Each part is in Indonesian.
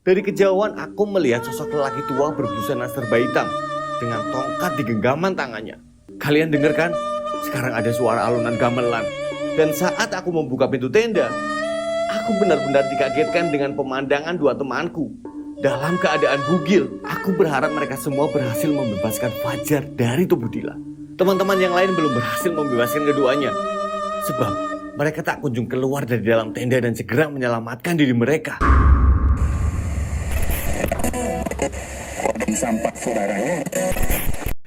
Dari kejauhan aku melihat sosok lelaki tua berbusana serba hitam dengan tongkat di genggaman tangannya. Kalian dengar kan? Sekarang ada suara alunan gamelan. Dan saat aku membuka pintu tenda, aku benar-benar dikagetkan dengan pemandangan dua temanku. Dalam keadaan bugil, aku berharap mereka semua berhasil membebaskan Fajar dari tubuh Dila. Teman-teman yang lain belum berhasil membebaskan keduanya. Sebab mereka tak kunjung keluar dari dalam tenda dan segera menyelamatkan diri mereka.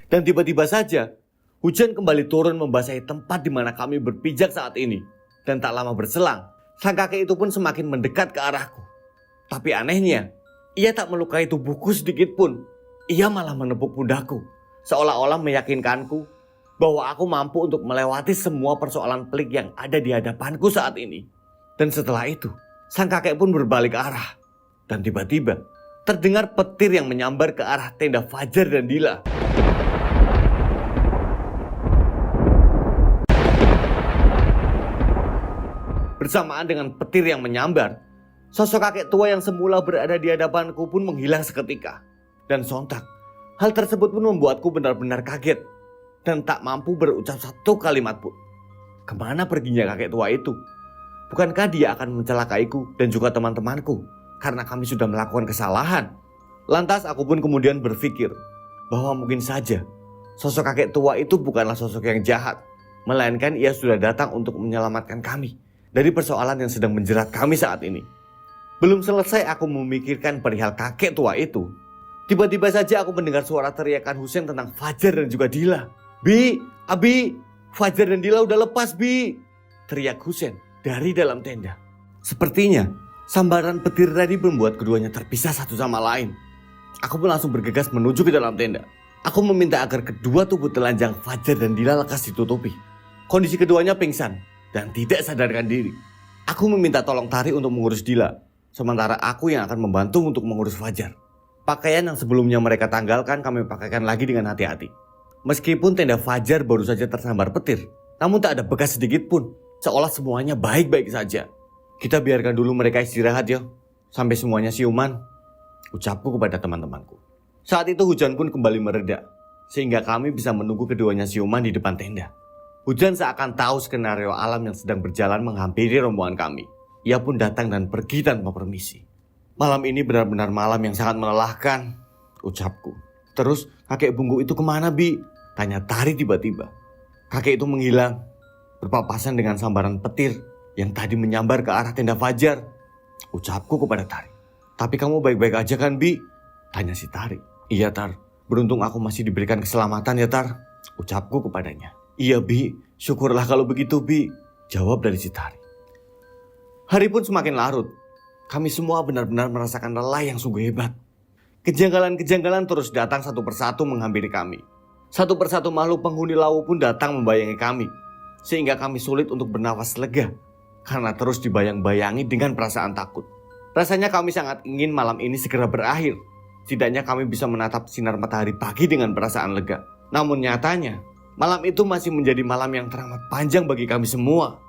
Dan tiba-tiba saja, hujan kembali turun membasahi tempat di mana kami berpijak saat ini. Dan tak lama berselang, sang kakek itu pun semakin mendekat ke arahku. Tapi anehnya, ia tak melukai tubuhku sedikit pun. Ia malah menepuk pundakku, seolah-olah meyakinkanku bahwa aku mampu untuk melewati semua persoalan pelik yang ada di hadapanku saat ini. Dan setelah itu, sang kakek pun berbalik arah. Dan tiba-tiba, terdengar petir yang menyambar ke arah tenda Fajar dan Dila. Bersamaan dengan petir yang menyambar, sosok kakek tua yang semula berada di hadapanku pun menghilang seketika. Dan sontak, hal tersebut pun membuatku benar-benar kaget dan tak mampu berucap satu kalimat pun. Kemana perginya kakek tua itu? Bukankah dia akan mencelakaiku dan juga teman-temanku karena kami sudah melakukan kesalahan? Lantas aku pun kemudian berpikir bahwa mungkin saja sosok kakek tua itu bukanlah sosok yang jahat, melainkan ia sudah datang untuk menyelamatkan kami dari persoalan yang sedang menjerat kami saat ini. Belum selesai aku memikirkan perihal kakek tua itu, tiba-tiba saja aku mendengar suara teriakan Husein tentang Fajar dan juga Dila. "Bi, Abi, Fajar dan Dila udah lepas, Bi!" teriak Husein dari dalam tenda. Sepertinya sambaran petir tadi membuat keduanya terpisah satu sama lain. Aku pun langsung bergegas menuju ke dalam tenda. Aku meminta agar kedua tubuh telanjang Fajar dan Dila lekas ditutupi. Kondisi keduanya pingsan dan tidak sadarkan diri. Aku meminta tolong Tari untuk mengurus Dila, sementara aku yang akan membantu untuk mengurus Fajar. Pakaian yang sebelumnya mereka tanggalkan kami pakaikan lagi dengan hati-hati. Meskipun tenda Fajar baru saja tersambar petir, namun tak ada bekas sedikit pun, seolah semuanya baik-baik saja. "Kita biarkan dulu mereka istirahat ya, sampai semuanya siuman," ucapku kepada teman-temanku. Saat itu hujan pun kembali mereda, sehingga kami bisa menunggu keduanya siuman di depan tenda. Hujan seakan tahu skenario alam yang sedang berjalan menghampiri rombongan kami. Ia pun datang dan pergi tanpa permisi. "Malam ini benar-benar malam yang sangat melelahkan," ucapku. "Terus kakek bungku itu kemana, Bi?" tanya Tari tiba-tiba. Kakek itu menghilang, berpapasan dengan sambaran petir yang tadi menyambar ke arah tenda Fajar, ucapku kepada Tari. "Tapi kamu baik-baik aja kan, Bi?" tanya si Tari. "Iya, Tar. Beruntung aku masih diberikan keselamatan ya, Tar," ucapku kepadanya. "Iya, Bi. Syukurlah kalau begitu, Bi," jawab dari si Tari. Hari pun semakin larut. Kami semua benar-benar merasakan lelah yang sungguh hebat. Kejanggalan-kejanggalan terus datang satu persatu menghampiri kami. Satu persatu makhluk penghuni laut pun datang membayangi kami, sehingga kami sulit untuk bernafas lega karena terus dibayang-bayangi dengan perasaan takut. Rasanya kami sangat ingin malam ini segera berakhir. Setidaknya kami bisa menatap sinar matahari pagi dengan perasaan lega. Namun nyatanya, malam itu masih menjadi malam yang teramat panjang bagi kami semua.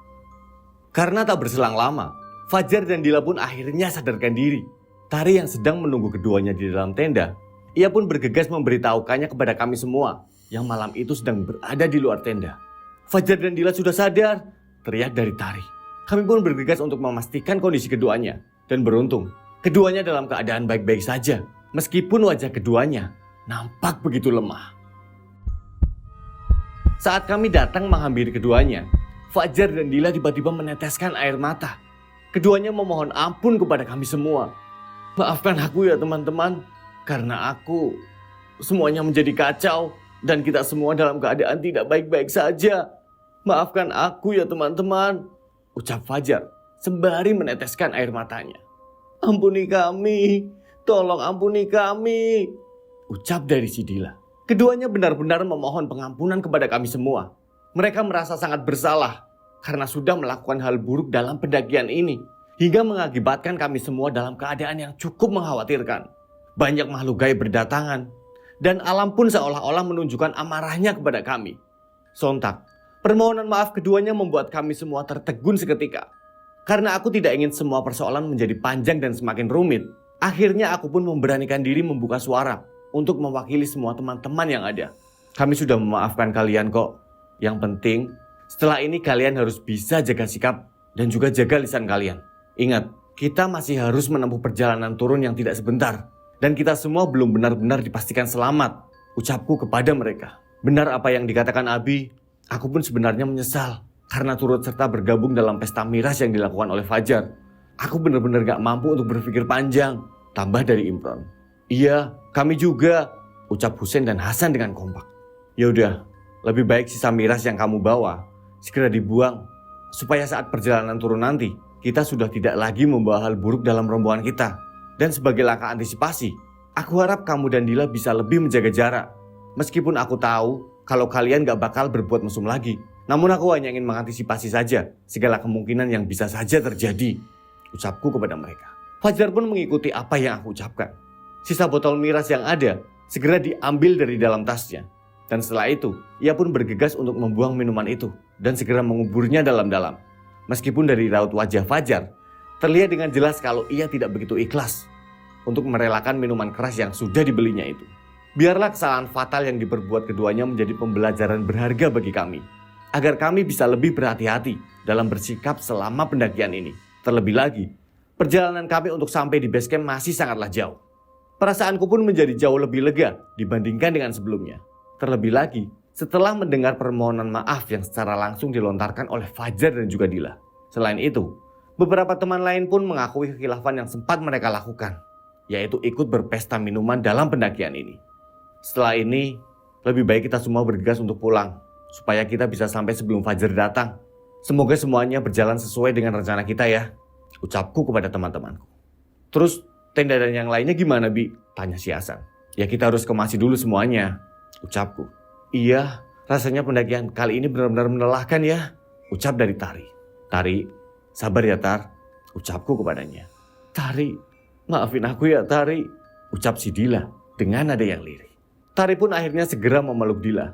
Karena tak berselang lama, Fajar dan Dila pun akhirnya sadarkan diri. Tari yang sedang menunggu keduanya di dalam tenda, ia pun bergegas memberitahukannya kepada kami semua yang malam itu sedang berada di luar tenda. "Fajar dan Dila sudah sadar," teriak dari Tari. Kami pun bergegas untuk memastikan kondisi keduanya. Dan beruntung, keduanya dalam keadaan baik-baik saja, meskipun wajah keduanya nampak begitu lemah. Saat kami datang menghampiri keduanya, Fajar dan Dila tiba-tiba meneteskan air mata. Keduanya memohon ampun kepada kami semua. "Maafkan aku ya teman-teman, karena aku semuanya menjadi kacau dan kita semua dalam keadaan tidak baik-baik saja. Maafkan aku ya teman-teman," ucap Fajar sembari meneteskan air matanya. "Ampuni kami, tolong ampuni kami," ucap dari si Dila. Keduanya benar-benar memohon pengampunan kepada kami semua. Mereka merasa sangat bersalah karena sudah melakukan hal buruk dalam pendakian ini, hingga mengakibatkan kami semua dalam keadaan yang cukup mengkhawatirkan. Banyak makhluk gaib berdatangan, dan alam pun seolah-olah menunjukkan amarahnya kepada kami. Sontak, permohonan maaf keduanya membuat kami semua tertegun seketika. Karena aku tidak ingin semua persoalan menjadi panjang dan semakin rumit, Akhirnya aku pun memberanikan diri membuka suara untuk mewakili semua teman-teman yang ada. Kami sudah memaafkan kalian kok. Yang penting, setelah ini kalian harus bisa jaga sikap dan juga jaga lisan kalian. Ingat, kita masih harus menempuh perjalanan turun yang tidak sebentar. Dan kita semua belum benar-benar dipastikan selamat. Ucapku kepada mereka. Benar apa yang dikatakan Abi, aku pun sebenarnya menyesal karena turut serta bergabung dalam pesta miras yang dilakukan oleh Fajar. Aku benar-benar gak mampu untuk berpikir panjang. Tambah dari Imron. Iya, kami juga, ucap Husein dan Hasan dengan kompak. Yaudah, lebih baik sisa miras yang kamu bawa segera dibuang, supaya saat perjalanan turun nanti, kita sudah tidak lagi membawa hal buruk dalam rombongan kita. Dan sebagai langkah antisipasi, aku harap kamu dan Dila bisa lebih menjaga jarak. Meskipun aku tahu kalau kalian gak bakal berbuat mesum lagi. Namun aku hanya ingin mengantisipasi saja segala kemungkinan yang bisa saja terjadi, ucapku kepada mereka. Fajar pun mengikuti apa yang aku ucapkan. Sisa botol miras yang ada segera diambil dari dalam tasnya. Dan setelah itu, ia pun bergegas untuk membuang minuman itu dan segera menguburnya dalam-dalam. Meskipun dari raut wajah Fajar, terlihat dengan jelas kalau ia tidak begitu ikhlas untuk merelakan minuman keras yang sudah dibelinya itu. Biarlah kesalahan fatal yang diperbuat keduanya menjadi pembelajaran berharga bagi kami, agar kami bisa lebih berhati-hati dalam bersikap selama pendakian ini. Terlebih lagi, perjalanan kami untuk sampai di base camp masih sangatlah jauh. Perasaanku pun menjadi jauh lebih lega dibandingkan dengan sebelumnya. Terlebih lagi, setelah mendengar permohonan maaf yang secara langsung dilontarkan oleh Fajar dan juga Dila. Selain itu, beberapa teman lain pun mengakui kekhilafan yang sempat mereka lakukan, yaitu ikut berpesta minuman dalam pendakian ini. Setelah ini, lebih baik kita semua bergegas untuk pulang, supaya kita bisa sampai sebelum Fajar datang. Semoga semuanya berjalan sesuai dengan rencana kita ya, ucapku kepada teman-temanku. Terus, tenda dan yang lainnya gimana, Bi? Tanya si Hasan. Ya kita harus kemasi dulu semuanya, ucapku. Iya, rasanya pendakian kali ini benar-benar melelahkan ya, ucap dari Tari. Tari, sabar ya Tar, ucapku kepadanya. Tari, maafin aku ya Tari, ucap si Dila dengan nada yang lirih. Tari pun akhirnya segera memeluk Dila.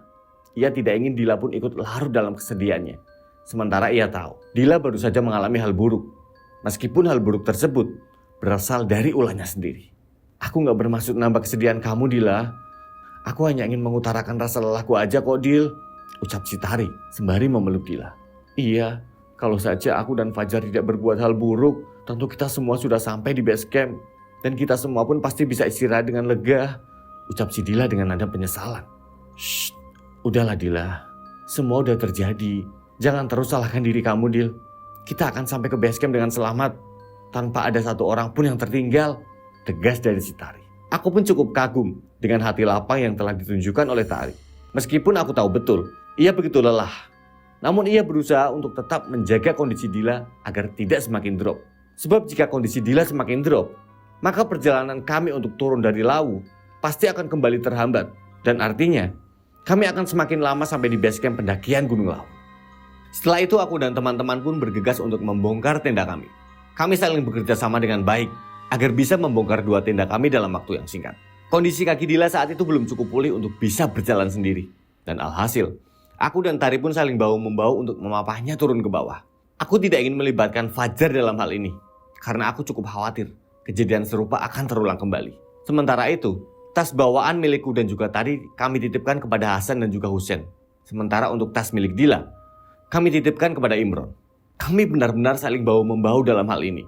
Ia tidak ingin Dila pun ikut larut dalam kesedihannya. Sementara ia tahu, Dila baru saja mengalami hal buruk. Meskipun hal buruk tersebut berasal dari ulahnya sendiri. Aku gak bermaksud nambah kesedihan kamu Dila. Aku hanya ingin mengutarakan rasa lelahku aja kok Dil, ucap si Tari sembari memeluk Dila. Iya, kalau saja aku dan Fajar tidak berbuat hal buruk, tentu kita semua sudah sampai di base camp. Dan kita semua pun pasti bisa istirahat dengan lega, ucap si Dila dengan nada penyesalan. Shh, udahlah Dila, semua udah terjadi. Jangan terus salahkan diri kamu Dil. Kita akan sampai ke base camp dengan selamat, tanpa ada satu orang pun yang tertinggal, tegas dari si Tari. Aku pun cukup kagum dengan hati lapang yang telah ditunjukkan oleh Tari. Meskipun aku tahu betul, ia begitu lelah. Namun ia berusaha untuk tetap menjaga kondisi Dila agar tidak semakin drop. Sebab jika kondisi Dila semakin drop, maka perjalanan kami untuk turun dari Lawu pasti akan kembali terhambat. Dan artinya, kami akan semakin lama sampai di base camp pendakian Gunung Lawu. Setelah itu aku dan teman-teman pun bergegas untuk membongkar tenda kami. Kami saling bekerja sama dengan baik agar bisa membongkar dua tenda kami dalam waktu yang singkat. Kondisi kaki Dila saat itu belum cukup pulih untuk bisa berjalan sendiri. Dan alhasil, aku dan Tari pun saling bahu-membahu untuk memapahnya turun ke bawah. Aku tidak ingin melibatkan Fajar dalam hal ini, karena aku cukup khawatir kejadian serupa akan terulang kembali. Sementara itu, tas bawaan milikku dan juga Tari kami titipkan kepada Hasan dan juga Husein. Sementara untuk tas milik Dila, kami titipkan kepada Imron. Kami benar-benar saling bahu-membahu dalam hal ini.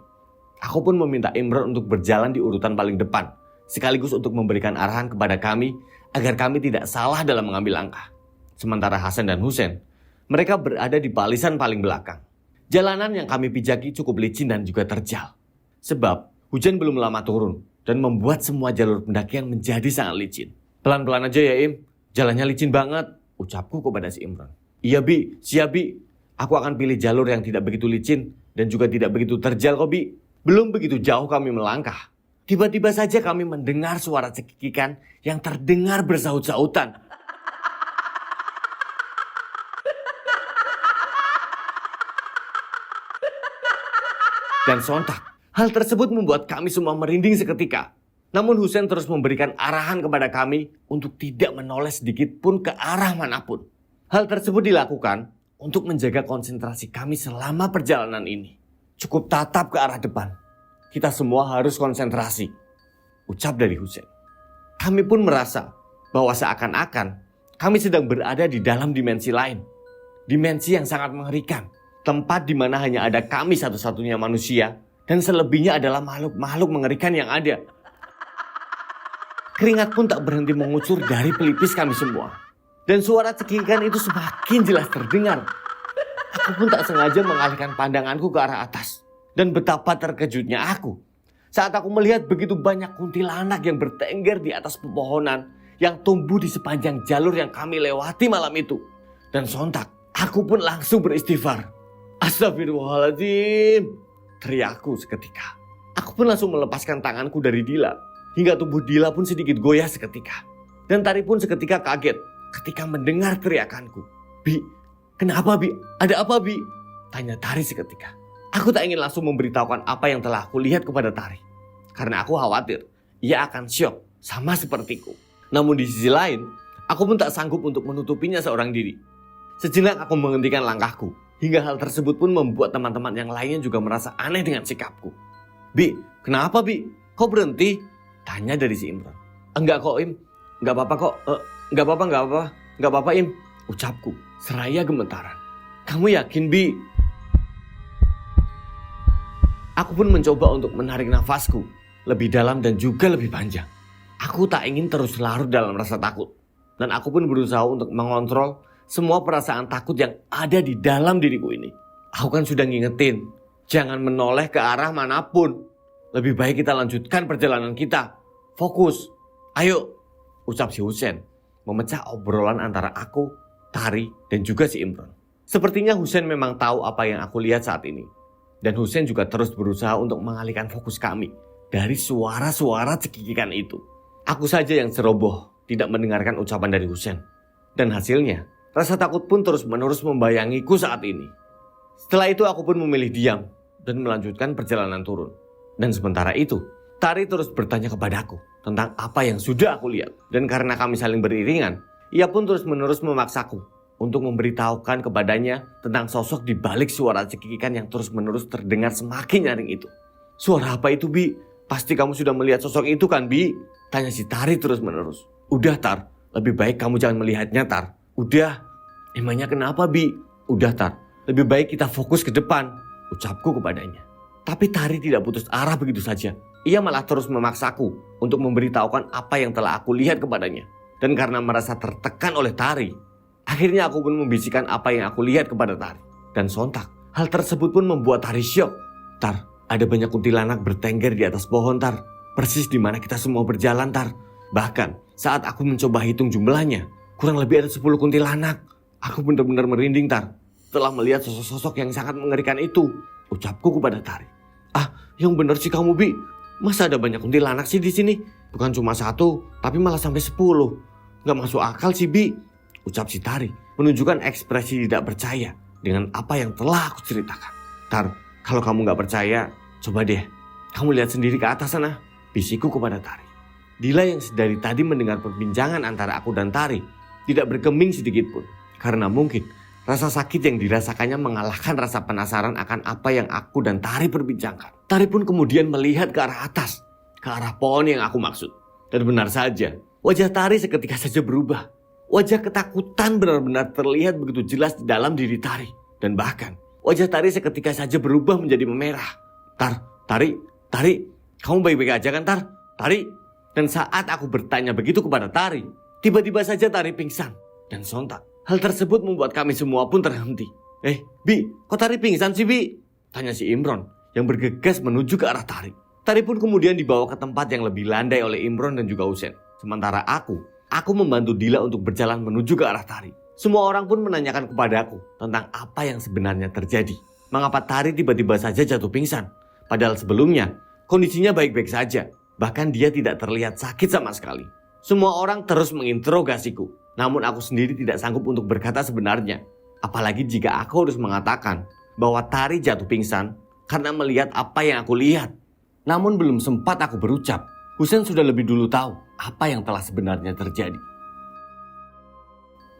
Aku pun meminta Imron untuk berjalan di urutan paling depan, sekaligus untuk memberikan arahan kepada kami agar kami tidak salah dalam mengambil langkah. Sementara Hasan dan Husein, mereka berada di barisan paling belakang. Jalanan yang kami pijaki cukup licin dan juga terjal. Sebab hujan belum lama turun dan membuat semua jalur pendakian menjadi sangat licin. Pelan-pelan aja ya Im, jalannya licin banget, ucapku kepada si Imron. Iya Bi, siap Bi. Aku akan pilih jalur yang tidak begitu licin dan juga tidak begitu terjal kok Bi. Belum begitu jauh kami melangkah. Tiba-tiba saja kami mendengar suara cekikikan yang terdengar bersaut-sautan. Dan sontak, hal tersebut membuat kami semua merinding seketika. Namun Husein terus memberikan arahan kepada kami untuk tidak menoleh sedikit pun ke arah manapun. Hal tersebut dilakukan untuk menjaga konsentrasi kami selama perjalanan ini. Cukup tatap ke arah depan. Kita semua harus konsentrasi. ucap dari Husein. Kami pun merasa bahwa seakan-akan kami sedang berada di dalam dimensi lain. Dimensi yang sangat mengerikan. Tempat di mana hanya ada kami satu-satunya manusia dan selebihnya adalah makhluk-makhluk mengerikan yang ada. Keringat pun tak berhenti mengucur dari pelipis kami semua. Dan suara cekikikan itu semakin jelas terdengar. Aku pun tak sengaja mengalihkan pandanganku ke arah atas. Dan betapa terkejutnya aku saat aku melihat begitu banyak kuntilanak yang bertengger di atas pepohonan yang tumbuh di sepanjang jalur yang kami lewati malam itu. Dan sontak, aku pun langsung beristighfar. Astagfirullahaladzim, teriakku seketika. Aku pun langsung melepaskan tanganku dari Dila. Hingga tubuh Dila pun sedikit goyah seketika. Dan Tari pun seketika kaget ketika mendengar teriakanku. Bi, kenapa Bi? Ada apa Bi? Tanya Tari seketika. Aku tak ingin langsung memberitahukan apa yang telah aku lihat kepada Tari. Karena aku khawatir ia akan syok sama sepertiku. Namun di sisi lain, aku pun tak sanggup untuk menutupinya seorang diri. Sejenak aku menghentikan langkahku. Hingga hal tersebut pun membuat teman-teman yang lainnya juga merasa aneh dengan sikapku. Bi, kenapa Bi? Kok berhenti? Tanya dari si Imron. Enggak kok Im, enggak apa-apa kok, enggak apa-apa Im, ucapku seraya gemetaran. Kamu yakin Bi? Aku pun mencoba untuk menarik nafasku lebih dalam dan juga lebih panjang. Aku tak ingin terus larut dalam rasa takut. Dan aku pun berusaha untuk mengontrol semua perasaan takut yang ada di dalam diriku ini. Aku kan sudah ngingetin, jangan menoleh ke arah manapun. Lebih baik kita lanjutkan perjalanan kita. Fokus. Ayo, ucap si Husein. Memecah obrolan antara aku, Tari, dan juga si Imron. Sepertinya Husein memang tahu apa yang aku lihat saat ini. Dan Husein juga terus berusaha untuk mengalihkan fokus kami dari suara-suara cekikikan itu. Aku saja yang ceroboh tidak mendengarkan ucapan dari Husein. Dan hasilnya, rasa takut pun terus-menerus membayangiku saat ini. Setelah itu aku pun memilih diam dan melanjutkan perjalanan turun. Dan sementara itu, Tari terus bertanya kepadaku tentang apa yang sudah aku lihat. Dan karena kami saling beriringan, ia pun terus-menerus memaksaku untuk memberitahukan kepadanya tentang sosok di balik suara cekikikan yang terus-menerus terdengar semakin nyaring itu. Suara apa itu Bi? Pasti kamu sudah melihat sosok itu kan Bi? Tanya si Tari terus-menerus. Udah Tar, lebih baik kamu jangan melihatnya Tar. Udah. Emangnya kenapa Bi? Udah Tar, lebih baik kita fokus ke depan, ucapku kepadanya. Tapi Tari tidak putus arah begitu saja. Ia malah terus memaksaku untuk memberitahukan apa yang telah aku lihat kepadanya. Dan karena merasa tertekan oleh Tari, akhirnya aku pun membisikkan apa yang aku lihat kepada Tari. Dan sontak, hal tersebut pun membuat Tari syok. Tar, ada banyak kuntilanak bertengger di atas pohon Tar. Persis di mana kita semua berjalan Tar. Bahkan saat aku mencoba hitung jumlahnya, kurang lebih ada 10 kuntilanak. Aku benar-benar merinding Tar setelah melihat sosok-sosok yang sangat mengerikan itu, ucapku kepada Tari. Ah, yang benar sih kamu Bi. Masa ada banyak kuntilanak sih di sini? Bukan cuma 1, tapi malah sampai 10. Gak masuk akal sih Bi, ucap si Tari, menunjukkan ekspresi tidak percaya dengan apa yang telah aku ceritakan. Tar, kalau kamu gak percaya, coba deh kamu lihat sendiri ke atas sana, bisikku kepada Tari. Dila yang dari tadi mendengar perbincangan antara aku dan Tari tidak bergeming sedikit pun. Karena mungkin rasa sakit yang dirasakannya mengalahkan rasa penasaran akan apa yang aku dan Tari perbincangkan. Tari pun kemudian melihat ke arah atas, ke arah pohon yang aku maksud. Dan benar saja, wajah Tari seketika saja berubah. Wajah ketakutan benar-benar terlihat begitu jelas di dalam diri Tari. Dan bahkan, wajah Tari seketika saja berubah menjadi memerah. Tari, kamu baik-baik aja kan Tar? Tari? Dan saat aku bertanya begitu kepada Tari, tiba-tiba saja Tari pingsan. Dan sontak, hal tersebut membuat kami semua pun terhenti. Bi, kok Tari pingsan sih Bi? Tanya si Imron yang bergegas menuju ke arah Tari. Tari pun kemudian dibawa ke tempat yang lebih landai oleh Imron dan juga Husein. Sementara aku membantu Dila untuk berjalan menuju ke arah Tari. Semua orang pun menanyakan kepadaku tentang apa yang sebenarnya terjadi. Mengapa Tari tiba-tiba saja jatuh pingsan? Padahal sebelumnya kondisinya baik-baik saja. Bahkan dia tidak terlihat sakit sama sekali. Semua orang terus menginterogasiku. Namun aku sendiri tidak sanggup untuk berkata sebenarnya. Apalagi jika aku harus mengatakan bahwa Tari jatuh pingsan karena melihat apa yang aku lihat. Namun belum sempat aku berucap, Husein sudah lebih dulu tahu apa yang telah sebenarnya terjadi.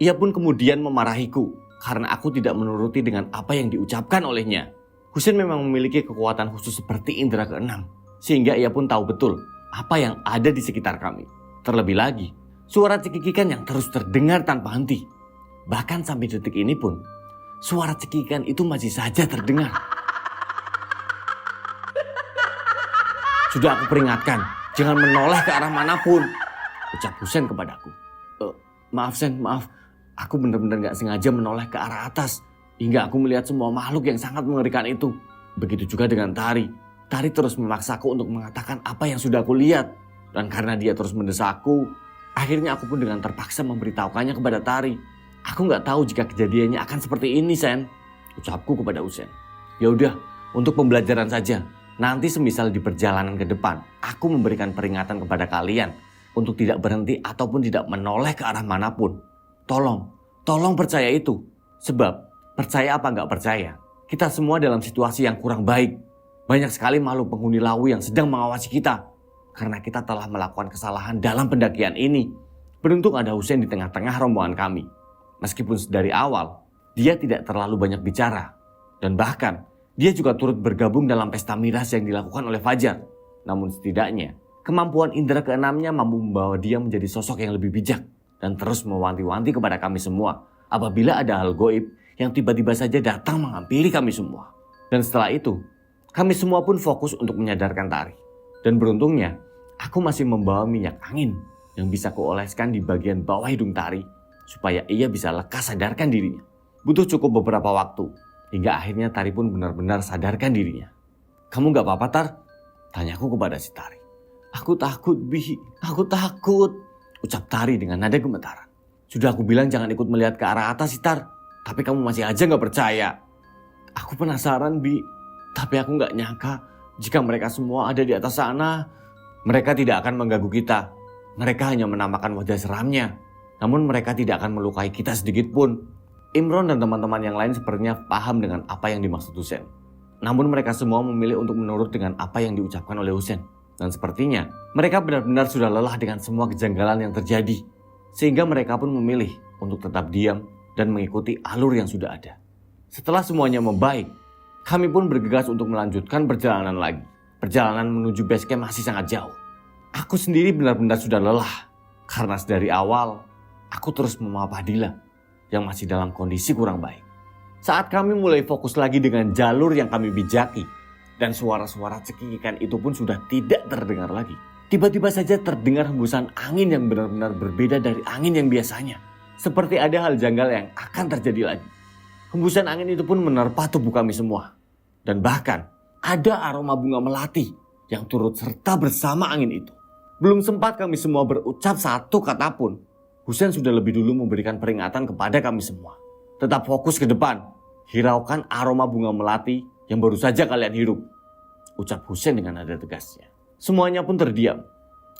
Ia pun kemudian memarahiku karena aku tidak menuruti dengan apa yang diucapkan olehnya. Husein memang memiliki kekuatan khusus seperti indera keenam, sehingga ia pun tahu betul apa yang ada di sekitar kami. Terlebih lagi, suara cekikikan yang terus terdengar tanpa henti. Bahkan sampai detik ini pun, suara cekikikan itu masih saja terdengar. Sudah aku peringatkan, jangan menoleh ke arah manapun, ucap Husein kepadaku. Maaf Sen, maaf. Aku benar-benar gak sengaja menoleh ke arah atas hingga aku melihat semua makhluk yang sangat mengerikan itu. Begitu juga dengan Tari. Tari terus memaksaku untuk mengatakan apa yang sudah aku lihat. Dan karena dia terus mendesakku, akhirnya aku pun dengan terpaksa memberitahukannya kepada Tari. Aku gak tahu jika kejadiannya akan seperti ini, Sen, ucapku kepada Husein. Ya udah, untuk pembelajaran saja. Nanti semisal di perjalanan ke depan, aku memberikan peringatan kepada kalian untuk tidak berhenti ataupun tidak menoleh ke arah manapun. Tolong percaya itu. Sebab percaya apa nggak percaya, kita semua dalam situasi yang kurang baik. Banyak sekali makhluk penghuni lawu yang sedang mengawasi kita. Karena kita telah melakukan kesalahan dalam pendakian ini. Beruntung ada Husein di tengah-tengah rombongan kami. Meskipun dari awal, dia tidak terlalu banyak bicara. Dan bahkan, dia juga turut bergabung dalam pesta miras yang dilakukan oleh Fajar. Namun setidaknya, kemampuan indera keenamnya mampu membawa dia menjadi sosok yang lebih bijak. Dan terus mewanti-wanti kepada kami semua apabila ada hal goib yang tiba-tiba saja datang menghampiri kami semua. Dan setelah itu, kami semua pun fokus untuk menyadarkan Tari. Dan beruntungnya, aku masih membawa minyak angin yang bisa kuoleskan di bagian bawah hidung Tari supaya ia bisa lekas sadarkan dirinya. Butuh cukup beberapa waktu hingga akhirnya Tari pun benar-benar sadarkan dirinya. Kamu gak apa-apa, Tar? Tanyaku kepada si Tari. Aku takut, Bi. Aku takut, ucap Tari dengan nada gemetaran. Sudah aku bilang jangan ikut melihat ke arah atas, Tar. Tapi kamu masih aja gak percaya. Aku penasaran, Bi. Tapi aku gak nyangka jika mereka semua ada di atas sana. Mereka tidak akan mengganggu kita. Mereka hanya menamakan wajah seramnya. Namun mereka tidak akan melukai kita sedikit pun. Imron dan teman-teman yang lain sepertinya paham dengan apa yang dimaksud Husein. Namun mereka semua memilih untuk menurut dengan apa yang diucapkan oleh Husein. Dan sepertinya mereka benar-benar sudah lelah dengan semua kejanggalan yang terjadi. Sehingga mereka pun memilih untuk tetap diam dan mengikuti alur yang sudah ada. Setelah semuanya membaik, kami pun bergegas untuk melanjutkan perjalanan lagi. Perjalanan menuju base camp masih sangat jauh. Aku sendiri benar-benar sudah lelah. Karena dari awal, aku terus memapah Dila yang masih dalam kondisi kurang baik. Saat kami mulai fokus lagi dengan jalur yang kami bijaki, dan suara-suara cekikikan itu pun sudah tidak terdengar lagi. Tiba-tiba saja terdengar hembusan angin yang benar-benar berbeda dari angin yang biasanya. Seperti ada hal janggal yang akan terjadi lagi. Hembusan angin itu pun menerpa tubuh kami semua. Dan bahkan ada aroma bunga melati yang turut serta bersama angin itu. Belum sempat kami semua berucap satu kata pun, Husein sudah lebih dulu memberikan peringatan kepada kami semua. Tetap fokus ke depan, hiraukan aroma bunga melati yang baru saja kalian hirup, ucap Husein dengan nada tegasnya. Semuanya pun terdiam.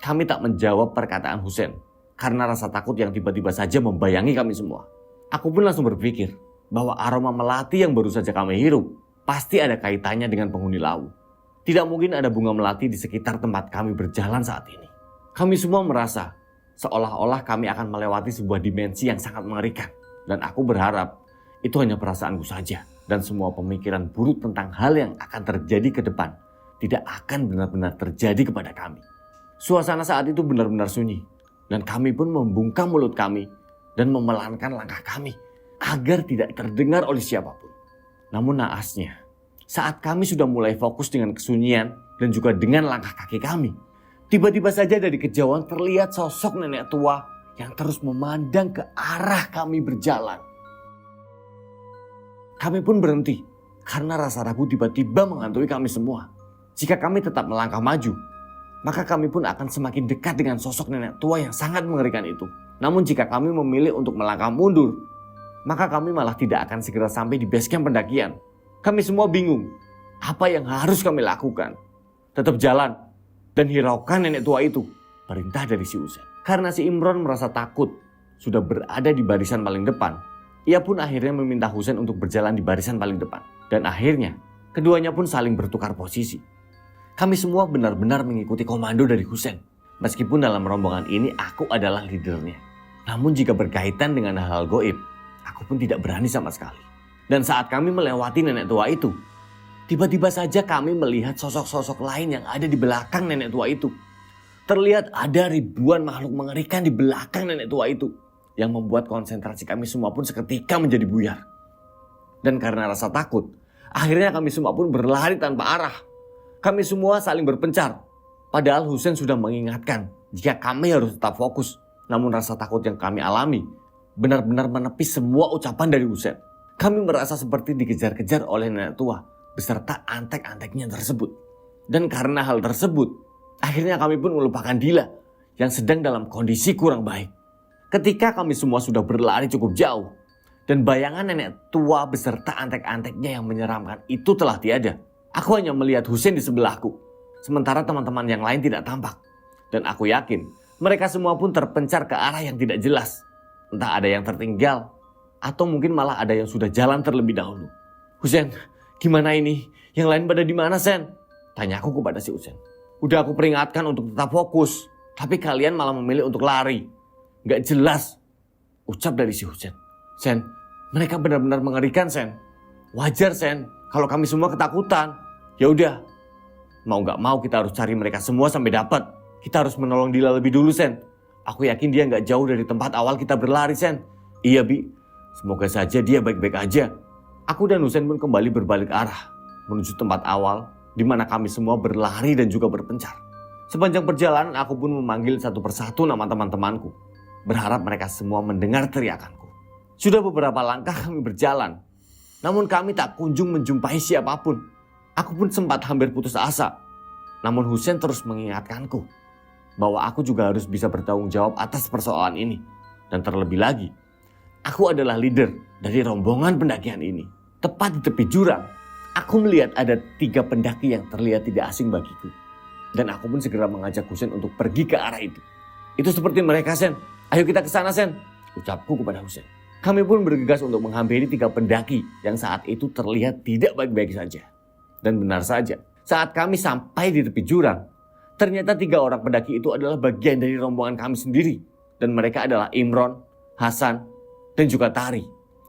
Kami tak menjawab perkataan Husein karena rasa takut yang tiba-tiba saja membayangi kami semua. Aku pun langsung berpikir bahwa aroma melati yang baru saja kami hirup pasti ada kaitannya dengan penghuni lawu. Tidak mungkin ada bunga melati di sekitar tempat kami berjalan saat ini. Kami semua merasa seolah-olah kami akan melewati sebuah dimensi yang sangat mengerikan. Dan aku berharap itu hanya perasaanku saja. Dan semua pemikiran buruk tentang hal yang akan terjadi ke depan tidak akan benar-benar terjadi kepada kami. Suasana saat itu benar-benar sunyi. Dan kami pun membungkam mulut kami dan memelankan langkah kami agar tidak terdengar oleh siapapun. Namun naasnya, saat kami sudah mulai fokus dengan kesunyian dan juga dengan langkah kaki kami, tiba-tiba saja dari kejauhan terlihat sosok nenek tua yang terus memandang ke arah kami berjalan. Kami pun berhenti karena rasa ragu tiba-tiba menghantui kami semua. Jika kami tetap melangkah maju, maka kami pun akan semakin dekat dengan sosok nenek tua yang sangat mengerikan itu. Namun jika kami memilih untuk melangkah mundur, maka kami malah tidak akan segera sampai di base camp pendakian. Kami semua bingung, apa yang harus kami lakukan? Tetap jalan dan hiraukan nenek tua itu, perintah dari si Husein. Karena si Imron merasa takut sudah berada di barisan paling depan, ia pun akhirnya meminta Husein untuk berjalan di barisan paling depan. Dan akhirnya, keduanya pun saling bertukar posisi. Kami semua benar-benar mengikuti komando dari Husein. Meskipun dalam rombongan ini aku adalah leadernya. Namun jika berkaitan dengan hal-hal goib, aku pun tidak berani sama sekali. Dan saat kami melewati nenek tua itu, tiba-tiba saja kami melihat sosok-sosok lain yang ada di belakang nenek tua itu. Terlihat ada ribuan makhluk mengerikan di belakang nenek tua itu, yang membuat konsentrasi kami semua pun seketika menjadi buyar. Dan karena rasa takut, akhirnya kami semua pun berlari tanpa arah. Kami semua saling berpencar. Padahal Husein sudah mengingatkan jika kami harus tetap fokus. Namun rasa takut yang kami alami benar-benar menepis semua ucapan dari Husein. Kami merasa seperti dikejar-kejar oleh nenek tua beserta antek-anteknya tersebut. Dan karena hal tersebut, akhirnya kami pun melupakan Dila yang sedang dalam kondisi kurang baik. Ketika kami semua sudah berlari cukup jauh dan bayangan nenek tua beserta antek-anteknya yang menyeramkan itu telah tiada, aku hanya melihat Husein di sebelahku. Sementara teman-teman yang lain tidak tampak. Dan aku yakin mereka semua pun terpencar ke arah yang tidak jelas. Entah ada yang tertinggal atau mungkin malah ada yang sudah jalan terlebih dahulu. "Husein, gimana ini? Yang lain pada di mana, Sen?" Tanya aku kepada si Husein. "Udah aku peringatkan untuk tetap fokus, tapi kalian malah memilih untuk lari. Gak jelas," ucap dari si Husein. "Sen, mereka benar-benar mengerikan, Sen. Wajar, Sen, kalau kami semua ketakutan. Ya udah, mau gak mau kita harus cari mereka semua sampai dapat. Kita harus menolong Dila lebih dulu, Sen. Aku yakin dia gak jauh dari tempat awal kita berlari, Sen." "Iya, Bi. Semoga saja dia baik-baik aja." Aku dan Husein pun kembali berbalik arah menuju tempat awal di mana kami semua berlari dan juga berpencar. Sepanjang perjalanan aku pun memanggil satu persatu nama teman-temanku, berharap mereka semua mendengar teriakanku. Sudah beberapa langkah kami berjalan, namun kami tak kunjung menjumpai siapapun. Aku pun sempat hampir putus asa. Namun Husein terus mengingatkanku bahwa aku juga harus bisa bertanggung jawab atas persoalan ini. Dan terlebih lagi, aku adalah leader dari rombongan pendakian ini. Tepat di tepi jurang, aku melihat ada 3 pendaki yang terlihat tidak asing bagiku. Dan aku pun segera mengajak Husein untuk pergi ke arah itu. "Itu seperti mereka, Sen. Ayo kita ke sana, Sen," ucapku kepada Husein. Kami pun bergegas untuk menghampiri 3 pendaki yang saat itu terlihat tidak baik-baik saja. Dan benar saja, saat kami sampai di tepi jurang, ternyata 3 orang pendaki itu adalah bagian dari rombongan kami sendiri. Dan mereka adalah Imron, Hasan, dan juga Tari.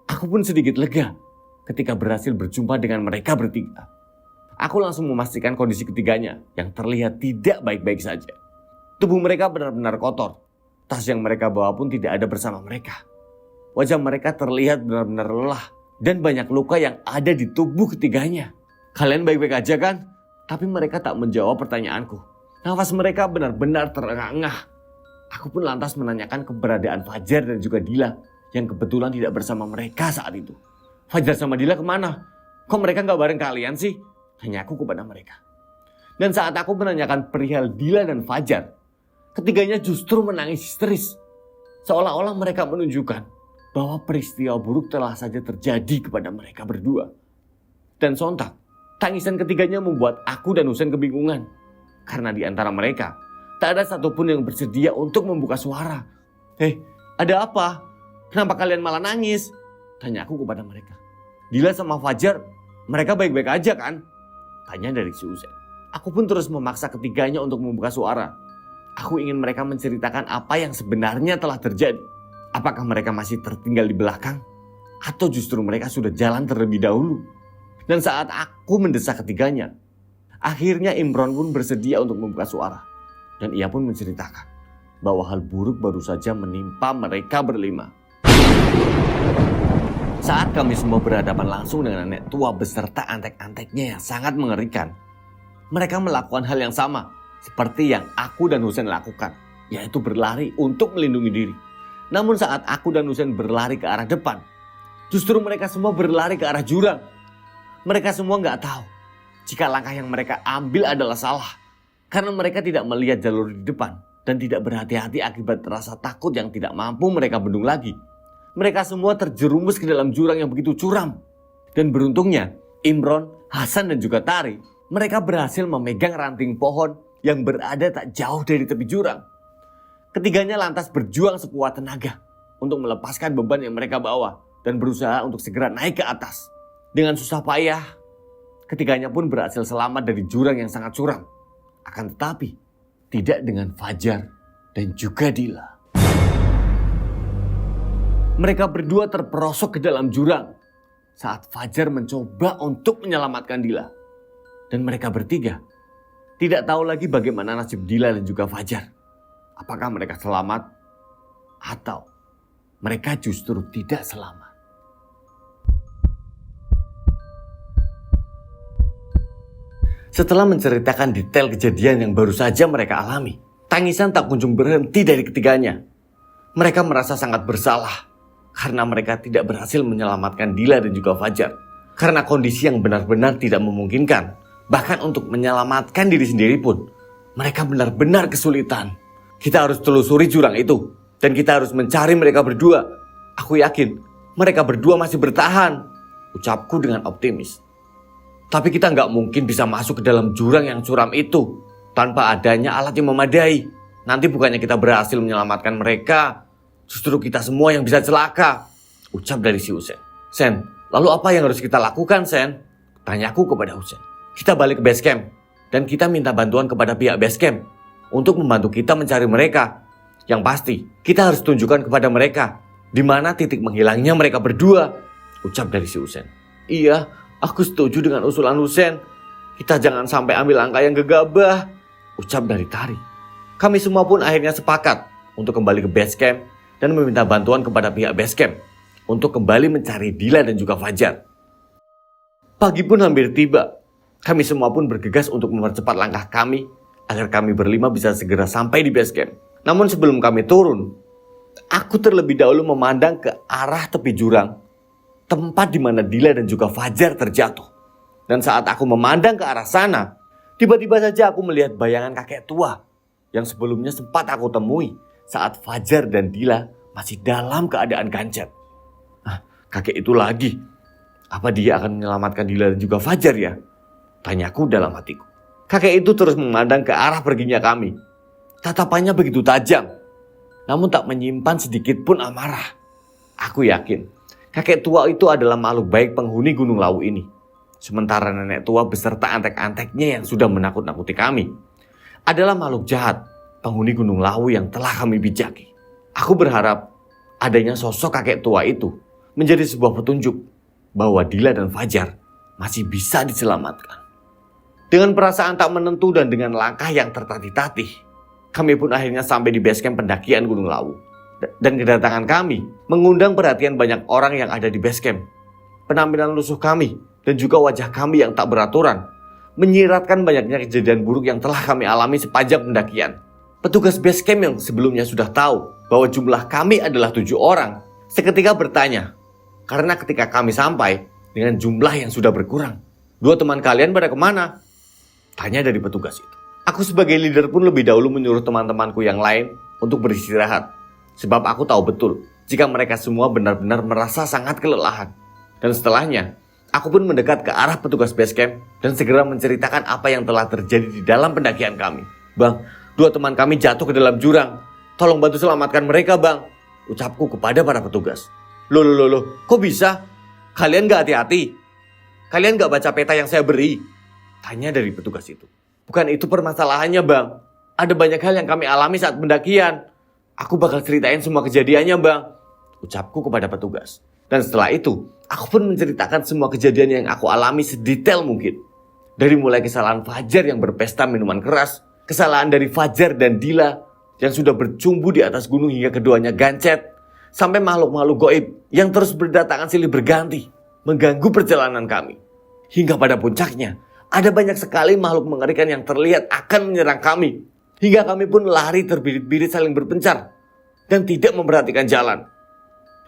Aku pun sedikit lega ketika berhasil berjumpa dengan mereka bertiga. Aku langsung memastikan kondisi ketiganya yang terlihat tidak baik-baik saja. Tubuh mereka benar-benar kotor. Tas yang mereka bawa pun tidak ada bersama mereka. Wajah mereka terlihat benar-benar lelah dan banyak luka yang ada di tubuh ketiganya. "Kalian baik-baik aja kan?" Tapi mereka tak menjawab pertanyaanku. Nafas mereka benar-benar terengah-engah. Aku pun lantas menanyakan keberadaan Fajar dan juga Dila yang kebetulan tidak bersama mereka saat itu. "Fajar sama Dila kemana? Kok mereka gak bareng kalian sih?" Tanya aku kepada mereka. Dan saat aku menanyakan perihal Dila dan Fajar, ketiganya justru menangis histeris. Seolah-olah mereka menunjukkan bahwa peristiwa buruk telah saja terjadi kepada mereka berdua. Dan sontak, tangisan ketiganya membuat aku dan Husein kebingungan. Karena di antara mereka, tak ada satupun yang bersedia untuk membuka suara. Ada apa? Kenapa kalian malah nangis?" Tanya aku kepada mereka. "Dila sama Fajar, mereka baik-baik aja kan?" Tanya dari si Husein. Aku pun terus memaksa ketiganya untuk membuka suara. Aku ingin mereka menceritakan apa yang sebenarnya telah terjadi. Apakah mereka masih tertinggal di belakang? Atau justru mereka sudah jalan terlebih dahulu? Dan saat aku mendesak ketiganya, akhirnya Imron pun bersedia untuk membuka suara. Dan ia pun menceritakan bahwa hal buruk baru saja menimpa mereka berlima. Saat kami semua berhadapan langsung dengan nenek tua beserta antek-anteknya yang sangat mengerikan, mereka melakukan hal yang sama seperti yang aku dan Husein lakukan, yaitu berlari untuk melindungi diri. Namun saat aku dan Husein berlari ke arah depan, justru mereka semua berlari ke arah jurang. Mereka semua gak tahu jika langkah yang mereka ambil adalah salah, karena mereka tidak melihat jalur di depan dan tidak berhati-hati akibat rasa takut yang tidak mampu mereka bendung lagi. Mereka semua terjerumus ke dalam jurang yang begitu curam. Dan beruntungnya, Imron, Hasan dan juga Tari, mereka berhasil memegang ranting pohon yang berada tak jauh dari tepi jurang. Ketiganya lantas berjuang sekuat tenaga untuk melepaskan beban yang mereka bawa dan berusaha untuk segera naik ke atas. Dengan susah payah, ketiganya pun berhasil selamat dari jurang yang sangat curam. Akan tetapi, tidak dengan Fajar dan juga Dila. Mereka berdua terperosok ke dalam jurang saat Fajar mencoba untuk menyelamatkan Dila. Dan mereka bertiga tidak tahu lagi bagaimana nasib Dila dan juga Fajar. apakah mereka selamat atau mereka justru tidak selamat. Setelah menceritakan detail kejadian yang baru saja mereka alami, tangisan tak kunjung berhenti dari ketiganya. Mereka merasa sangat bersalah karena mereka tidak berhasil menyelamatkan Dila dan juga Fajar. Karena kondisi yang benar-benar tidak memungkinkan. Bahkan untuk menyelamatkan diri sendiri pun, mereka benar-benar kesulitan. Kita harus telusuri jurang itu. Dan kita harus mencari mereka berdua. Aku yakin mereka berdua masih bertahan, ucapku dengan optimis. Tapi kita nggak mungkin bisa masuk ke dalam jurang yang curam itu tanpa adanya alat yang memadai. Nanti bukannya kita berhasil menyelamatkan mereka, justru kita semua yang bisa celaka, ucap dari si Husen. Sen, lalu apa yang harus kita lakukan, Sen? Tanyaku kepada Husen. Kita balik ke base camp dan kita minta bantuan kepada pihak base camp untuk membantu kita mencari mereka. Yang pasti, kita harus tunjukkan kepada mereka di mana titik menghilangnya mereka berdua, ucap dari si Husen. Iya, aku setuju dengan usulan Husen. Kita jangan sampai ambil langkah yang gegabah, ucap dari Tari. Kami semua pun akhirnya sepakat untuk kembali ke base camp dan meminta bantuan kepada pihak base camp untuk kembali mencari Dila dan juga Fajar. Pagi pun hampir tiba. Kami semua pun bergegas untuk mempercepat langkah kami agar kami berlima bisa segera sampai di base camp. Namun sebelum kami turun, aku terlebih dahulu memandang ke arah tepi jurang, tempat di mana Dila dan juga Fajar terjatuh. Dan saat aku memandang ke arah sana, tiba-tiba saja aku melihat bayangan kakek tua yang sebelumnya sempat aku temui saat Fajar dan Dila masih dalam keadaan gancet. Kakek itu lagi. Apa dia akan menyelamatkan Dila dan juga Fajar ya? Tanyaku dalam hatiku. Kakek itu terus memandang ke arah perginya kami. Tatapannya begitu tajam, namun tak menyimpan sedikit pun amarah. Aku yakin kakek tua itu adalah makhluk baik penghuni Gunung Lawu ini. Sementara nenek tua beserta antek-anteknya yang sudah menakut-nakuti kami adalah makhluk jahat penghuni Gunung Lawu yang telah kami bijaki. Aku berharap adanya sosok kakek tua itu menjadi sebuah petunjuk bahwa Dila dan Fajar masih bisa diselamatkan. Dengan perasaan tak menentu dan dengan langkah yang tertatih-tatih, kami pun akhirnya sampai di base camp pendakian Gunung Lawu. Dan kedatangan kami mengundang perhatian banyak orang yang ada di base camp. Penampilan lusuh kami dan juga wajah kami yang tak beraturan menyiratkan banyaknya kejadian buruk yang telah kami alami sepanjang pendakian. Petugas base camp yang sebelumnya sudah tahu bahwa jumlah kami adalah 7 orang, seketika bertanya, karena ketika kami sampai dengan jumlah yang sudah berkurang, 2 teman kalian pada kemana? Tanya dari petugas itu. Aku sebagai leader pun lebih dahulu menyuruh teman-temanku yang lain untuk beristirahat. Sebab aku tahu betul jika mereka semua benar-benar merasa sangat kelelahan. Dan setelahnya, aku pun mendekat ke arah petugas base camp dan segera menceritakan apa yang telah terjadi di dalam pendakian kami. Bang, 2 teman kami jatuh ke dalam jurang. Tolong bantu selamatkan mereka, Bang, ucapku kepada para petugas. Loh, kok bisa? Kalian gak hati-hati? Kalian gak baca peta yang saya beri? Tanya dari petugas itu. Bukan itu permasalahannya, Bang. Ada banyak hal yang kami alami saat pendakian. Aku bakal ceritain semua kejadiannya, Bang, ucapku kepada petugas. Dan setelah itu, aku pun menceritakan semua kejadian yang aku alami sedetail mungkin. Dari mulai kesalahan Fajar yang berpesta minuman keras, kesalahan dari Fajar dan Dila yang sudah bercumbu di atas gunung hingga keduanya gancet, sampai makhluk-makhluk goib yang terus berdatangan silih berganti, mengganggu perjalanan kami. Hingga pada puncaknya, ada banyak sekali makhluk mengerikan yang terlihat akan menyerang kami. Hingga kami pun lari terbirit-birit saling berpencar dan tidak memperhatikan jalan.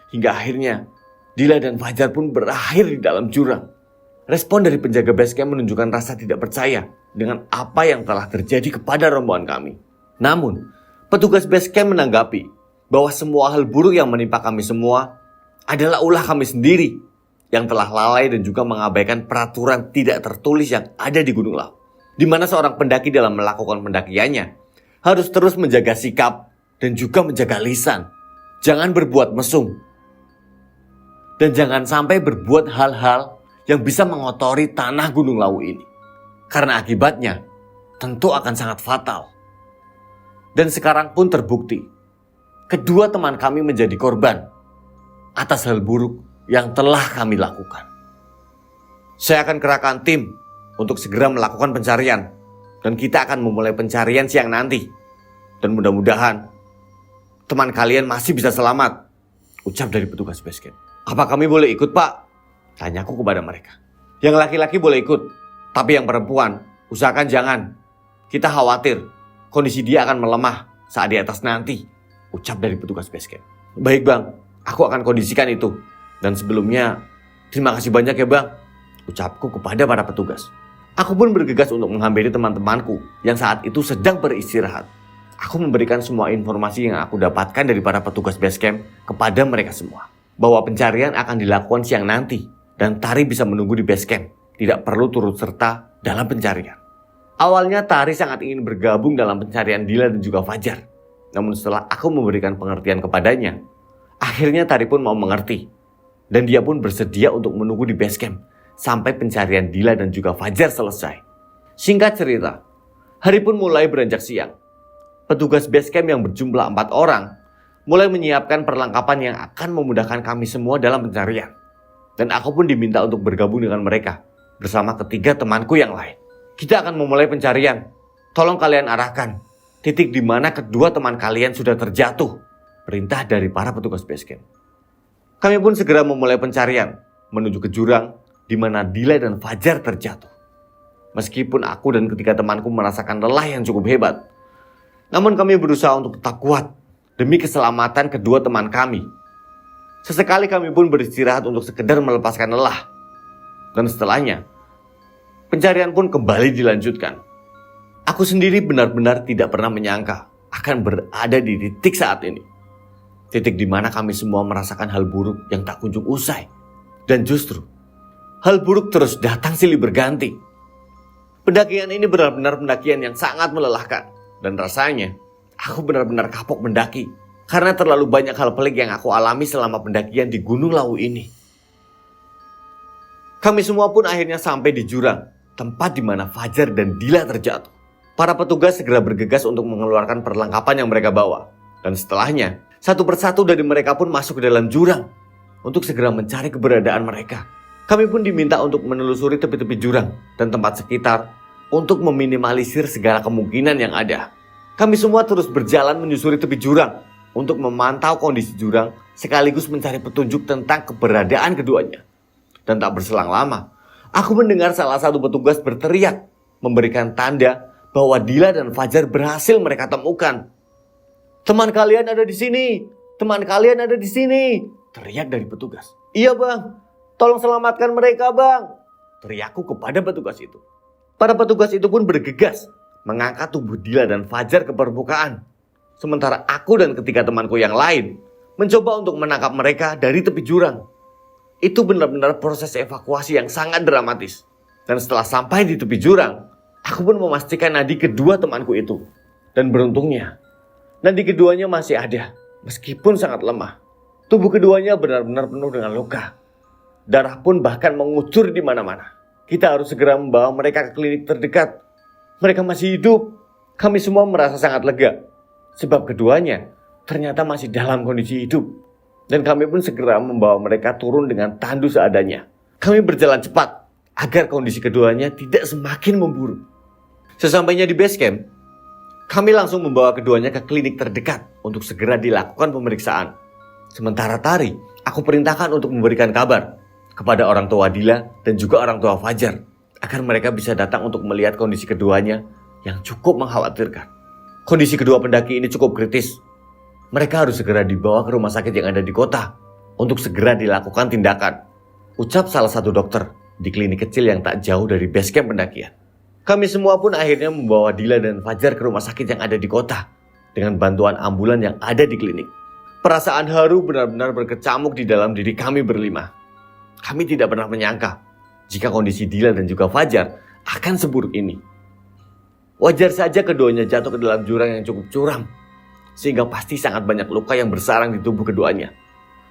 Hingga akhirnya Dila dan Fajar pun berakhir di dalam jurang. Respon dari penjaga base camp menunjukkan rasa tidak percaya dengan apa yang telah terjadi kepada rombongan kami. Namun, petugas base camp menanggapi bahwa semua hal buruk yang menimpa kami semua adalah ulah kami sendiri yang telah lalai dan juga mengabaikan peraturan tidak tertulis yang ada di Gunung Lawu, di mana seorang pendaki dalam melakukan pendakiannya harus terus menjaga sikap dan juga menjaga lisan. Jangan berbuat mesum dan jangan sampai berbuat hal-hal yang bisa mengotori tanah Gunung Lawu ini, karena akibatnya tentu akan sangat fatal. Dan sekarang pun terbukti kedua teman kami menjadi korban atas hal buruk yang telah kami lakukan. Saya akan kerahkan tim untuk segera melakukan pencarian dan kita akan memulai pencarian siang nanti. Dan mudah-mudahan teman kalian masih bisa selamat, ucap dari petugas base camp. Apa kami boleh ikut, Pak? Tanyaku kepada mereka. Yang laki-laki boleh ikut, tapi yang perempuan usahakan jangan. Kita khawatir kondisi dia akan melemah saat di atas nanti, ucap dari petugas base camp. Baik bang, aku akan kondisikan itu. Dan sebelumnya, terima kasih banyak ya bang, ucapku kepada para petugas. Aku pun bergegas untuk menghampiri teman-temanku yang saat itu sedang beristirahat. Aku memberikan semua informasi yang aku dapatkan dari para petugas base camp kepada mereka semua. Bahwa pencarian akan dilakukan siang nanti dan Tari bisa menunggu di base camp. Tidak perlu turut serta dalam pencarian. Awalnya Tari sangat ingin bergabung dalam pencarian Dila dan juga Fajar. Namun setelah aku memberikan pengertian kepadanya, akhirnya Tari pun mau mengerti. Dan dia pun bersedia untuk menunggu di base camp sampai pencarian Dila dan juga Fajar selesai. Singkat cerita, hari pun mulai beranjak siang. Petugas base camp yang berjumlah 4 orang mulai menyiapkan perlengkapan yang akan memudahkan kami semua dalam pencarian. Dan aku pun diminta untuk bergabung dengan mereka bersama ketiga temanku yang lain. Kita akan memulai pencarian. Tolong kalian arahkan titik di mana kedua teman kalian sudah terjatuh. Perintah dari para petugas base camp. Kami pun segera memulai pencarian menuju ke jurang di mana Dila dan Fajar terjatuh. Meskipun aku dan ketiga temanku merasakan lelah yang cukup hebat, namun kami berusaha untuk tetap kuat demi keselamatan kedua teman kami. Sesekali kami pun beristirahat untuk sekedar melepaskan lelah. Dan setelahnya, pencarian pun kembali dilanjutkan. Aku sendiri benar-benar tidak pernah menyangka akan berada di titik saat ini. Titik di mana kami semua merasakan hal buruk yang tak kunjung usai. Dan justru, hal buruk terus datang silih berganti. Pendakian ini benar-benar pendakian yang sangat melelahkan. Dan rasanya, aku benar-benar kapok mendaki. Karena terlalu banyak hal pelik yang aku alami selama pendakian di Gunung Lawu ini. Kami semua pun akhirnya sampai di jurang, tempat di mana Fajar dan Dila terjatuh. Para petugas segera bergegas untuk mengeluarkan perlengkapan yang mereka bawa. Dan setelahnya, satu persatu dari mereka pun masuk ke dalam jurang untuk segera mencari keberadaan mereka. Kami pun diminta untuk menelusuri tepi-tepi jurang dan tempat sekitar untuk meminimalisir segala kemungkinan yang ada. Kami semua terus berjalan menyusuri tepi jurang untuk memantau kondisi jurang sekaligus mencari petunjuk tentang keberadaan keduanya. Dan tak berselang lama, aku mendengar salah satu petugas berteriak memberikan tanda bahwa Dila dan Fajar berhasil mereka temukan. Teman kalian ada di sini, teman kalian ada di sini, teriak dari petugas. Iya bang, tolong selamatkan mereka bang, teriakku kepada petugas itu. Para petugas itu pun bergegas mengangkat tubuh Dila dan Fajar ke permukaan. Sementara aku dan ketiga temanku yang lain mencoba untuk menangkap mereka dari tepi jurang. Itu benar-benar proses evakuasi yang sangat dramatis. Dan setelah sampai di tepi jurang, aku pun memastikan nadi kedua temanku itu. Dan beruntungnya, nadi keduanya masih ada, meskipun sangat lemah. Tubuh keduanya benar-benar penuh dengan luka. Darah pun bahkan mengucur di mana-mana. Kita harus segera membawa mereka ke klinik terdekat. Mereka masih hidup. Kami semua merasa sangat lega. Sebab keduanya ternyata masih dalam kondisi hidup. Dan kami pun segera membawa mereka turun dengan tandu seadanya. Kami berjalan cepat agar kondisi keduanya tidak semakin memburuk. Sesampainya di base camp, kami langsung membawa keduanya ke klinik terdekat untuk segera dilakukan pemeriksaan. Sementara Tari, aku perintahkan untuk memberikan kabar kepada orang tua Dila dan juga orang tua Fajar agar mereka bisa datang untuk melihat kondisi keduanya yang cukup mengkhawatirkan. Kondisi kedua pendaki ini cukup kritis. Mereka harus segera dibawa ke rumah sakit yang ada di kota untuk segera dilakukan tindakan, ucap salah satu dokter di klinik kecil yang tak jauh dari base camp pendakian. Kami semua pun akhirnya membawa Dila dan Fajar ke rumah sakit yang ada di kota dengan bantuan ambulan yang ada di klinik. Perasaan haru benar-benar berkecamuk di dalam diri kami berlima. Kami tidak pernah menyangka jika kondisi Dila dan juga Fajar akan seburuk ini. Wajar saja keduanya jatuh ke dalam jurang yang cukup curam, sehingga pasti sangat banyak luka yang bersarang di tubuh keduanya.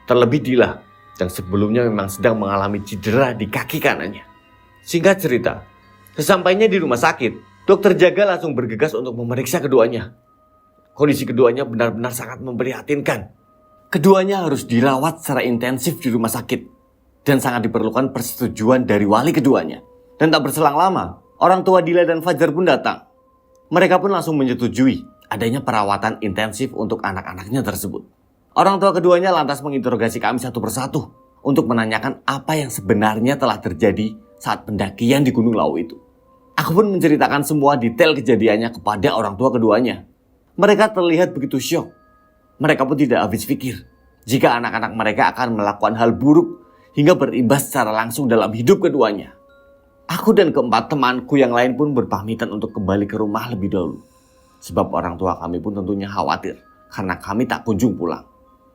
Terlebih Dila yang sebelumnya memang sedang mengalami cedera di kaki kanannya. Singkat cerita, sesampainya di rumah sakit, dokter jaga langsung bergegas untuk memeriksa keduanya. Kondisi keduanya benar-benar sangat memprihatinkan. Keduanya harus dirawat secara intensif di rumah sakit dan sangat diperlukan persetujuan dari wali keduanya. Dan tak berselang lama, orang tua Dila dan Fajar pun datang. Mereka pun langsung menyetujui adanya perawatan intensif untuk anak-anaknya tersebut. Orang tua keduanya lantas menginterogasi kami satu persatu untuk menanyakan apa yang sebenarnya telah terjadi saat pendakian di Gunung Lawu itu. Aku pun menceritakan semua detail kejadiannya kepada orang tua keduanya. Mereka terlihat begitu syok. Mereka pun tidak habis pikir jika anak-anak mereka akan melakukan hal buruk hingga berimbas secara langsung dalam hidup keduanya. Aku dan keempat temanku yang lain pun berpamitan untuk kembali ke rumah lebih dahulu. Sebab orang tua kami pun tentunya khawatir karena kami tak kunjung pulang.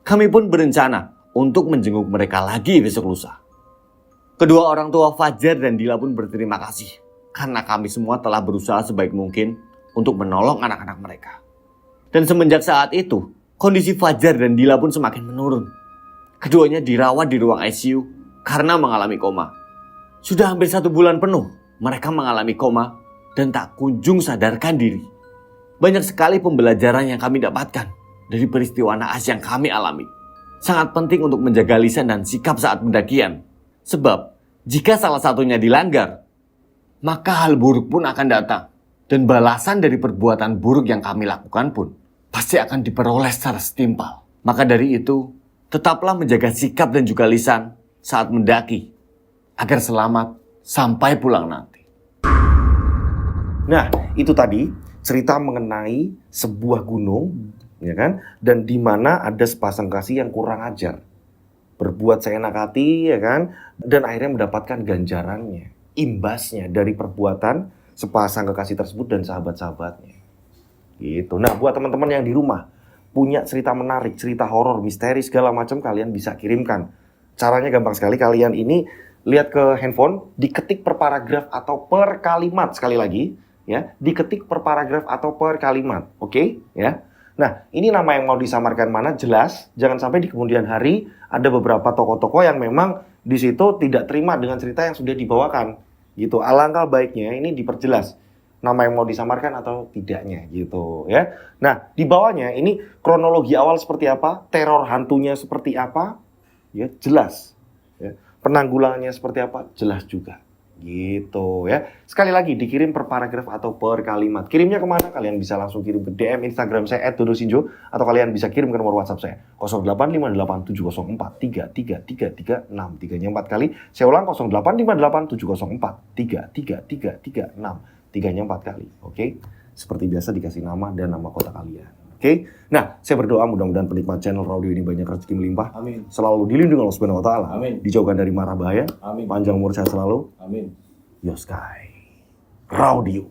Kami pun berencana untuk menjenguk mereka lagi besok lusa. Kedua orang tua Fajar dan Dila pun berterima kasih karena kami semua telah berusaha sebaik mungkin untuk menolong anak-anak mereka. Dan semenjak saat itu, kondisi Fajar dan Dila pun semakin menurun. Keduanya dirawat di ruang ICU karena mengalami koma. Sudah hampir 1 bulan penuh mereka mengalami koma dan tak kunjung sadarkan diri. Banyak sekali pembelajaran yang kami dapatkan dari peristiwa naas yang kami alami. Sangat penting untuk menjaga lisan dan sikap saat pendakian. Sebab jika salah satunya dilanggar, maka hal buruk pun akan datang. Dan balasan dari perbuatan buruk yang kami lakukan pun pasti akan diperoleh secara setimpal. Maka dari itu, tetaplah menjaga sikap dan juga lisan saat mendaki agar selamat sampai pulang nanti. Nah, itu tadi cerita mengenai sebuah gunung, ya kan? Dan di mana ada sepasang kasih yang kurang ajar, berbuat seenak hati, ya kan? Dan akhirnya mendapatkan ganjarannya, imbasnya dari perbuatan sepasang kekasih tersebut dan sahabat-sahabatnya. Gitu. Nah, buat teman-teman yang di rumah punya cerita menarik, cerita horor, misteri segala macam, kalian bisa kirimkan. Caranya gampang sekali. Kalian ini lihat ke handphone, diketik per paragraf atau per kalimat, sekali lagi ya, diketik per paragraf atau per kalimat. Oke, ya. Nah, ini nama yang mau disamarkan mana jelas, jangan sampai di kemudian hari ada beberapa tokoh-tokoh yang memang di situ tidak terima dengan cerita yang sudah dibawakan. Gitu. Alangkah baiknya ini diperjelas nama yang mau disamarkan atau tidaknya gitu ya. Nah, di bawahnya ini kronologi awal seperti apa, teror hantunya seperti apa, ya jelas. Ya. Penanggulangannya seperti apa, jelas juga. Gitu ya. Sekali lagi dikirim per paragraf atau per kalimat. Kirimnya kemana? Kalian bisa langsung kirim ke DM Instagram saya @dodosinjo atau kalian bisa kirim ke nomor WhatsApp saya 085870433336. 3-nya 4 kali. Saya ulang 085870433336. 3-nya 4 kali. Oke. Seperti biasa dikasih nama dan nama kota kalian. Oke. Nah, saya berdoa mudah-mudahan penikmat channel Raudio ini banyak rezeki melimpah. Amin. Selalu dilindungi Allah Subhanahu wa taala. Amin. Dijauhkan dari mara bahaya. Amin. Panjang umur saya selalu. Amin. Yoskai. Raudio.